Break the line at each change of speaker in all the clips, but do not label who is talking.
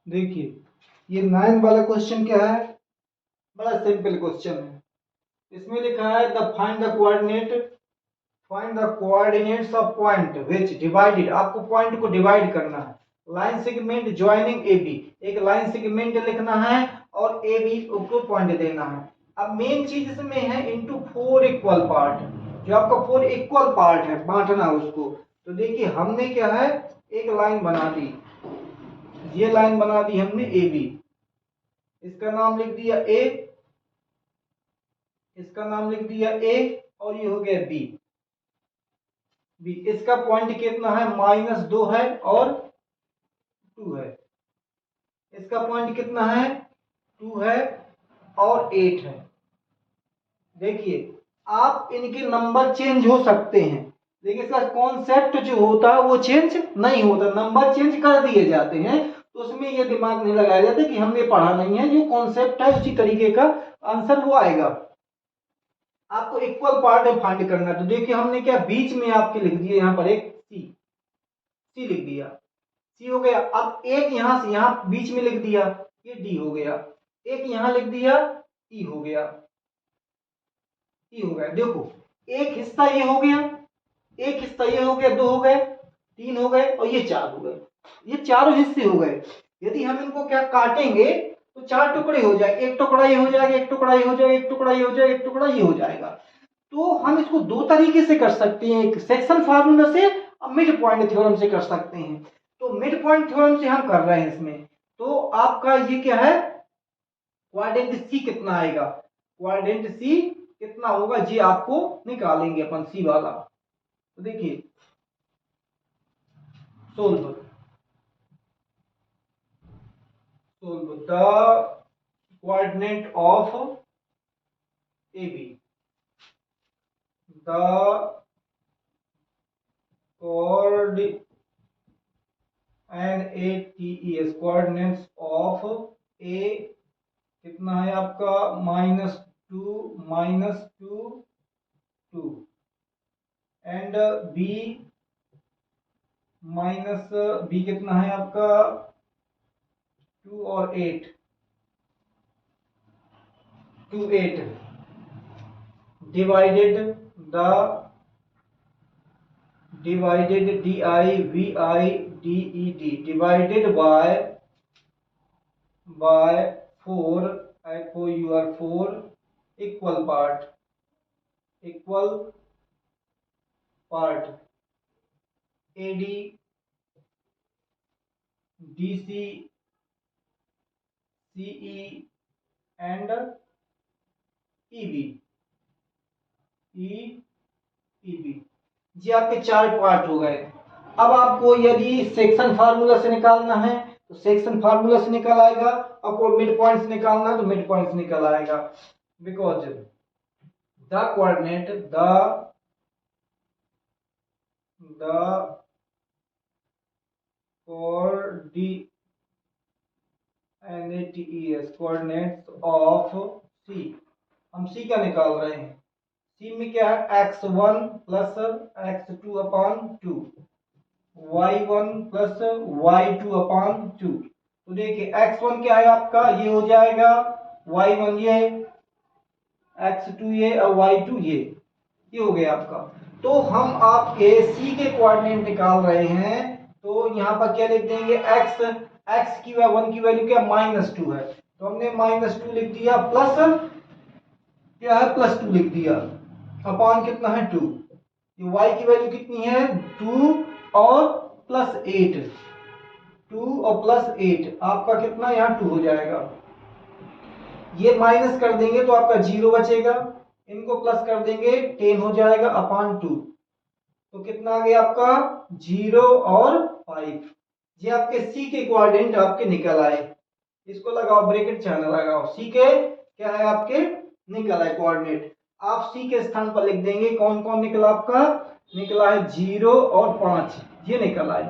देखिए ये 9 वाला क्वेश्चन क्या है, बड़ा सिंपल क्वेश्चन है। इसमें लिखा है the find the coordinates of point which divided, आपको पॉइंट को डिवाइड करना है। Line segment joining A B, एक लाइन सेगमेंट लिखना है और ए बी को पॉइंट देना है। अब मेन चीज इसमें है इनटू 4 इक्वल पार्ट, जो आपका 4 इक्वल पार्ट है बांटना उसको। तो देखिए हमने क्या है, एक लाइन बना दी, ये लाइन बना दी हमने ए बी, इसका नाम लिख दिया ए, इसका नाम लिख दिया ए, और ये हो गया बी। बी इसका पॉइंट कितना है, -2 है और 2 है। इसका पॉइंट कितना है, 2 है और 8 है। देखिए आप इनके नंबर चेंज हो सकते हैं, लेकिन इसका कॉन्सेप्ट जो होता है वो चेंज नहीं होता, नंबर चेंज कर दिए जाते हैं। तो उसमें ये दिमाग नहीं लगाया जाता कि हमने पढ़ा नहीं है, जो कॉन्सेप्ट है उसी तरीके का आंसर वो आएगा। आपको इक्वल पार्ट में फाइंड करना है। तो देखिए हमने क्या बीच में आपके लिख दिया, यहाँ पर एक सी लिख दिया, सी हो गया। अब एक यहां से यहां बीच में लिख दिया, ये डी हो गया। एक यहां लिख दिया, ई हो गया, ई हो गया। देखो एक हिस्सा ये हो गया, एक हिस्सा ये हो गया, 2 हो गए, 3 हो गए और ये 4 हो गए। ये चारों हिस्से हो गए। यदि हम इनको क्या काटेंगे तो 4 टुकड़े हो जाए, एक टुकड़ा ये हो जाएगा, एक टुकड़ा ये हो जाएगा, एक टुकड़ा ये हो जाएगा, एक टुकड़ा ये हो जाएगा। तो हम इसको दो तरीके से कर सकते हैं, एक सेक्शन फार्मूला से और मिड पॉइंट थ्योरम से कर सकते हैं। तो मिड पॉइंट थ्योरम से हम कर रहे हैं इसमें। तो आपका ये क्या है, क्वाड्रेंट सी कितना आएगा, क्वाड्रेंट सी कितना होगा जी आपको निकालेंगे अपन सी वाला। तो देखिए solve the coordinate of AB, the coordinates coordinates of A कितना है आपका, -2 2 एंड B B कितना है आपका 2 और 8 2 8 divided divided divided by 4 for your 4 equal part AD DC CE and EB जी आपके 4 पार्ट हो गए। अब आपको यदि सेक्शन फार्मूला से निकालना है तो सेक्शन फार्मूला से निकल आएगा, आपको मिड पॉइंट से निकालना है तो मिड पॉइंट से निकल आएगा। Because the coordinate coordinates of C, हम सी का निकाल रहे हैं। सी में क्या है, x1 प्लस x2 अपान 2, y1 प्लस y2 अपान 2। तो देखिए x1 क्या है आपका, ये हो जाएगा, y1 ये, x2 ये और y2 ये हो गया आपका। तो हम आपके c के कोऑर्डिनेट निकाल रहे हैं, तो यहाँ पर क्या लिख देंगे, x की 1 की वैल्यू क्या -2 है, तो हमने -2 लिख दिया, प्लस क्या है +2 लिख दिया, अपान कितना है 2। ये y की वैल्यू कितनी है 2 और +8, 2 और +8 आपका कितना यहाँ 2 हो जाएगा। ये माइनस कर देंगे तो आपका 0 बचेगा, इनको प्लस कर देंगे 10 हो जाएगा अपान 2। तो कितना आ गया आपका 0 और 5। ये आपके सी के कोऑर्डिनेट आपके निकल आए। इसको लगाओ ब्रैकेट चिन्ह लगाओ, सी के क्या है आपके निकल आए कोऑर्डिनेट। आप सी के स्थान पर लिख देंगे कौन कौन निकला, आपका निकला है 0 और 5, ये निकल आए।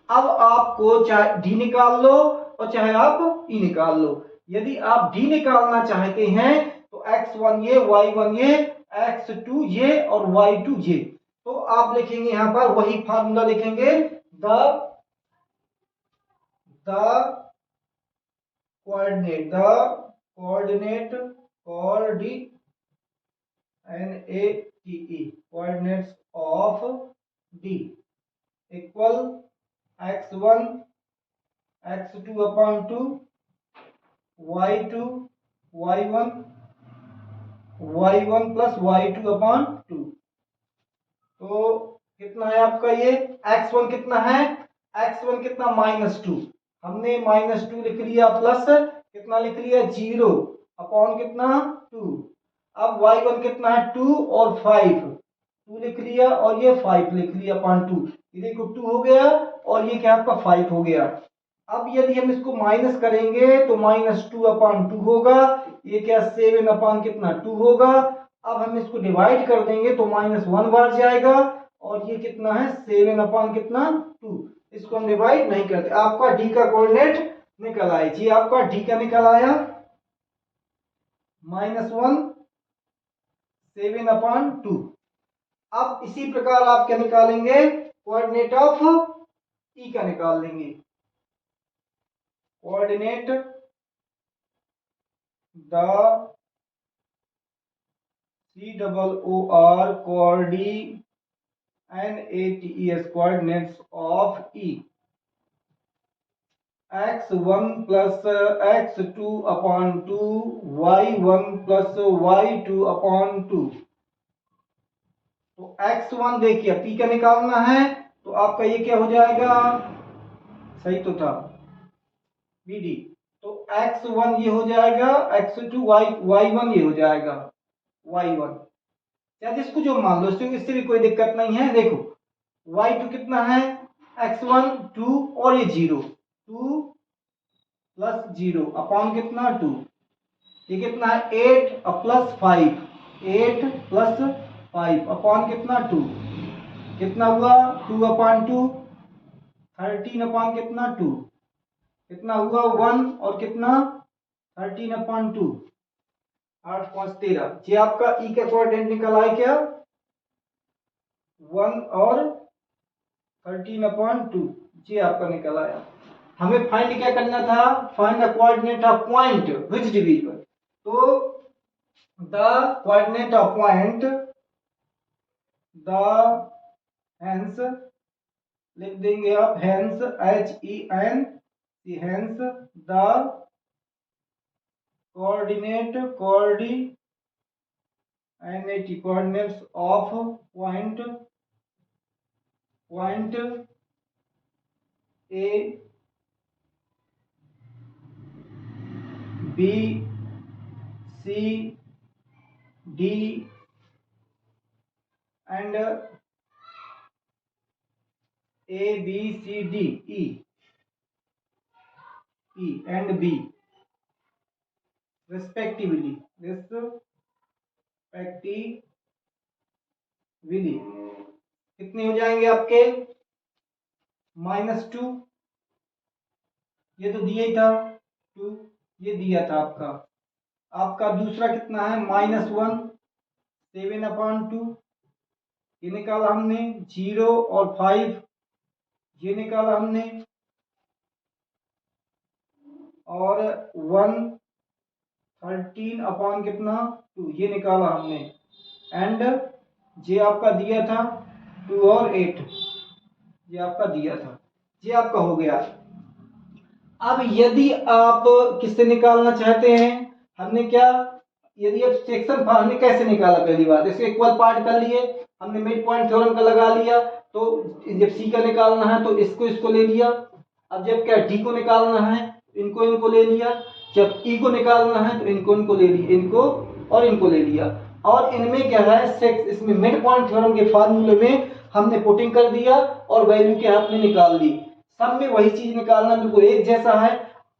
अब आपको चाहे डी निकाल लो और चाहे आप ई निकाल लो। यदि आप डी निकालना चाहते हैं तो x1 ये, y1 ये, x2 ये और y2 ये, तो आप लिखेंगे यहां पर वही फार्मूला लिखेंगे, the coordinate coordinates of D equal x1 x2 upon 2 y2 y1 y1 plus y2 upon 2। तो कितना है आपका ये x1 कितना है, x1 कितना -2, हमने -2 लिख लिया प्लस कितना लिख लिया 0 अपॉन कितना 2। अब y1 कितना है 2 और 5, 2 लिख लिया और ये 5 लिख लिया अपॉन 2, ये देखो 2 हो गया और ये क्या आपका 5 हो गया। अब यदि हम इसको माइनस करेंगे तो -2 अपॉन 2 होगा, ये क्या 7 अपॉन कितना 2 होगा। अब हम इसको डिवाइड कर देंगे तो -1 बार जाएगा और ये कितना है 7 अपॉन कितना 2। इसको हम डिवाइड नहीं करते। आपका डी का कोऑर्डिनेट निकल आया जी, आपका डी का निकल आया -1 7 अपॉन 2। अब इसी प्रकार आप क्या निकालेंगे, कोऑर्डिनेट ऑफ ई का निकाल लेंगे। Coordinate the COOR coordinates of E x1 plus x2 upon 2 y1 plus y2 upon 2। तो x1 देखिए p का निकालना है तो आपका ये क्या हो जाएगा, सही तो था BD, तो x1 ये हो जाएगा, x2 y1 ये हो जाएगा y1, या जिसको जो मान लो इससे भी कोई दिक्कत नहीं है। देखो y2 कितना है x1 2 और ये 0, 2 प्लस 0 अपॉन कितना 2, ये कितना है 8 प्लस 5, 8 प्लस 5 अपॉन कितना 2, कितना हुआ 2 अपॉन 2 13 अपॉन कितना 2, कितना हुआ 1 और कितना 13 अपॉन 2, 8 5 13। ये आपका ई का कोऑर्डिनेट निकल आया क्या 1 और 13 अपॉन 2, ये आपका निकल आया। हमें फाइंड क्या करना था, find the coordinate of point which division. तो the coordinate of point, the hence लिख देंगे आप hence HEN, hence the coordinates of point A, B, C, D and A, B, C, D, E and B respectively कितने हो जाएंगे आपके -2, ये तो दिया ही था 2, ये दिया था आपका। आपका दूसरा कितना है -1 7 अपॉन 2, ये निकाला हमने 0 और 5, ये निकाला हमने, और 1 13 अपॉन कितना 2, ये निकाला हमने, एंड ये आपका दिया था 2 और 8, ये आपका दिया था, ये आपका हो गया। अब यदि आप किससे निकालना चाहते हैं, हमने क्या, यदि आप सेक्शन हमने कैसे निकाला, पहली बात इसके इक्वल पार्ट कर लिए, हमने मिड पॉइंट थ्योरम का लगा लिया। तो जब सी का निकालना है तो इसको ले लिया, अब जब क्या डी को निकालना है इनको ले लिया, जब ई को निकालना है तो इनको ले लिया, इनको और इनको ले लिया। और इनमें क्या है, इसमें मिड पॉइंट थ्योरम के फार्मूले में हमने पुटिंग कर दिया और वैल्यू के हाथ में निकाल दी। सब में वही चीज निकालना बिल्कुल एक जैसा है।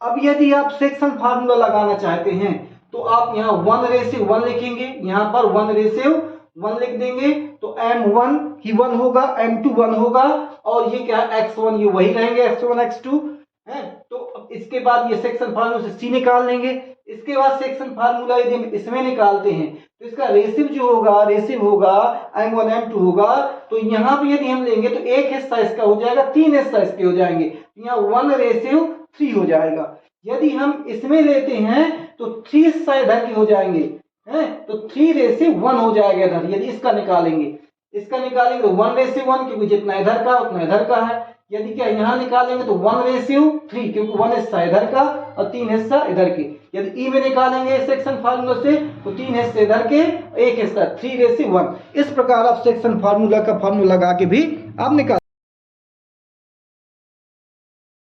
अब यदि आप सेक्शन फार्मूला लगाना चाहते हैं तो आप यहाँ 1:1 लिखेंगे, यहाँ पर 1:1 लिख देंगे, तो m1 ही 1 होगा, m2 1 होगा, और ये क्या x1 ये वही रहेंगे, x1 x2 है। तो इसके बाद ये सेक्शन फार्मूला से c निकाल लेंगे। इसके बाद सेक्शन फार्मूला यदि हम इसमें निकालते हैं तो इसका रेसिव जो होगा, रेसिव होगा m1 m2 होगा। तो यहाँ पे यदि हम लेंगे तो एक हिस्सा इसका हो जाएगा, 3 हिस्सा इसके हो जाएंगे। यहाँ 1 रेसिव 3 हो जाएगा। यदि हम इसमें लेते हैं तो 3 हिस्सा इधर के हो जाएंगे, हैं, तो 3:1 हो जाएगा इधर। यदि इसका निकालेंगे तो 1:1, क्योंकि जितना इधर का उतना इधर का है। यदि क्या यहाँ निकालेंगे तो 1:3, क्योंकि 1 हिस्सा इधर का और 3 हिस्सा इधर के। यदि ई में निकालेंगे सेक्शन फार्मूला से तो 3 हिस्से इधर के, 1 हिस्सा 3:1। इस प्रकार आप सेक्शन फार्मूला का फार्मूला लगा के भी आप निकाल